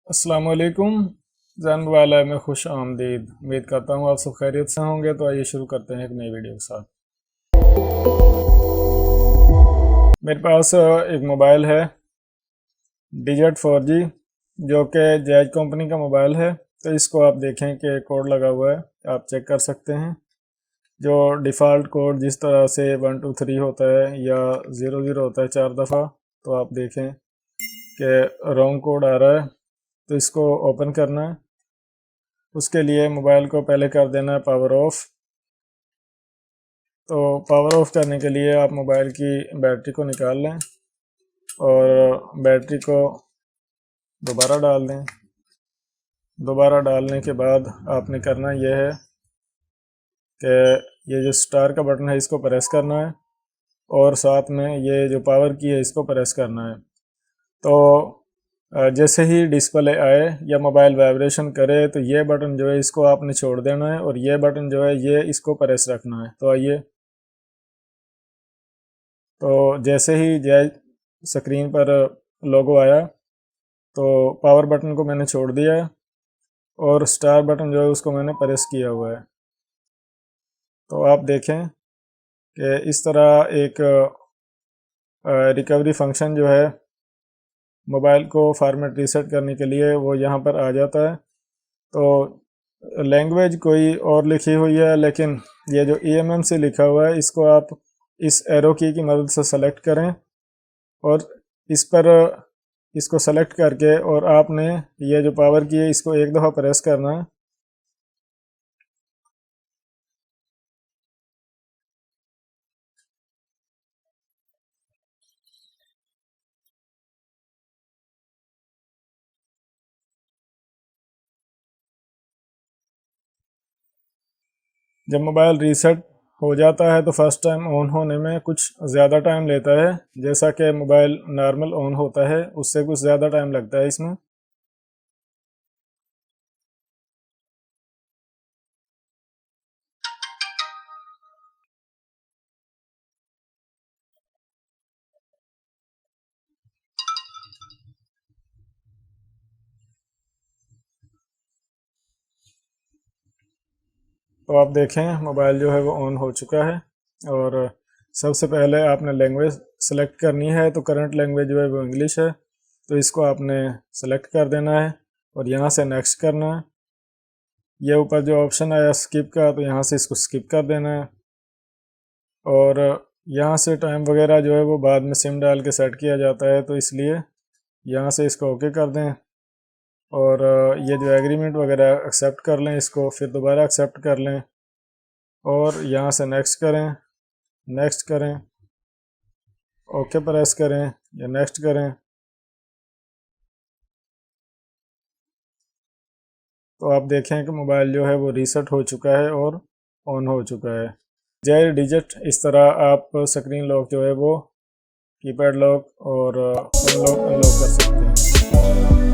अस्सलाम वालेकुम। जैन वाला में खुश आमदीद। उम्मीद करता हूँ आप सब खैरियत से होंगे। तो आइए शुरू करते हैं एक नई वीडियो के साथ। मेरे पास एक मोबाइल है डिजिट 4G, जो कि जैज कंपनी का मोबाइल है। तो इसको आप देखें कि कोड लगा हुआ है, आप चेक कर सकते हैं। जो डिफ़ॉल्ट कोड जिस तरह से 1 2 3 होता है या 0 0 होता है 4 दफ़ा, तो आप देखें कि रॉन्ग कोड आ रहा है। तो इसको ओपन करना है। उसके लिए मोबाइल को पहले कर देना है पावर ऑफ। तो पावर ऑफ करने के लिए आप मोबाइल की बैटरी को निकाल लें और बैटरी को दोबारा डाल दें। दोबारा डालने के बाद आपने करना यह है कि ये जो स्टार का बटन है इसको प्रेस करना है और साथ में ये जो पावर की है इसको प्रेस करना है। तो जैसे ही डिस्प्ले आए या मोबाइल वाइब्रेशन करे तो ये बटन जो है इसको आपने छोड़ देना है और ये बटन जो है ये इसको प्रेस रखना है। तो आइए, तो जैसे ही जय स्क्रीन पर लोगो आया तो पावर बटन को मैंने छोड़ दिया है और स्टार बटन जो है उसको मैंने प्रेस किया हुआ है। तो आप देखें कि इस तरह एक रिकवरी फंक्शन जो है मोबाइल को फॉर्मेट रीसेट करने के लिए वो यहाँ पर आ जाता है। तो लैंग्वेज कोई और लिखी हुई है, लेकिन ये जो EMMC लिखा हुआ है इसको आप इस एरो की मदद से सेलेक्ट करें और इस पर इसको सेलेक्ट करके और आपने ये जो पावर की है इसको एक दफ़ा प्रेस करना है। जब मोबाइल रीसेट हो जाता है तो फर्स्ट टाइम ऑन होने में कुछ ज़्यादा टाइम लेता है, जैसा कि मोबाइल नॉर्मल ऑन होता है उससे कुछ ज़्यादा टाइम लगता है इसमें। तो आप देखें मोबाइल जो है वो ऑन हो चुका है। और सबसे पहले आपने लैंग्वेज सेलेक्ट करनी है। तो करंट लैंग्वेज जो है वो इंग्लिश है, तो इसको आपने सेलेक्ट कर देना है और यहाँ से नेक्स्ट करना है। ये ऊपर जो ऑप्शन आया स्किप का, तो यहाँ से इसको स्किप कर देना है। और यहाँ से टाइम वगैरह जो है वो बाद में सिम डाल के सेट किया जाता है, तो इसलिए यहाँ से इसको ओके कर दें और ये जो एग्रीमेंट वगैरह एक्सेप्ट कर लें, इसको फिर दोबारा एक्सेप्ट कर लें और यहाँ से नेक्स्ट करें, नेक्स्ट करें, ओके प्रेस करें या नेक्स्ट करें। तो आप देखें कि मोबाइल जो है वो रीसेट हो चुका है और ऑन हो चुका है। जय डिजिट इस तरह आप स्क्रीन लॉक जो है वो कीपैड लॉक और फोन लॉक अनलॉक कर सकते हैं।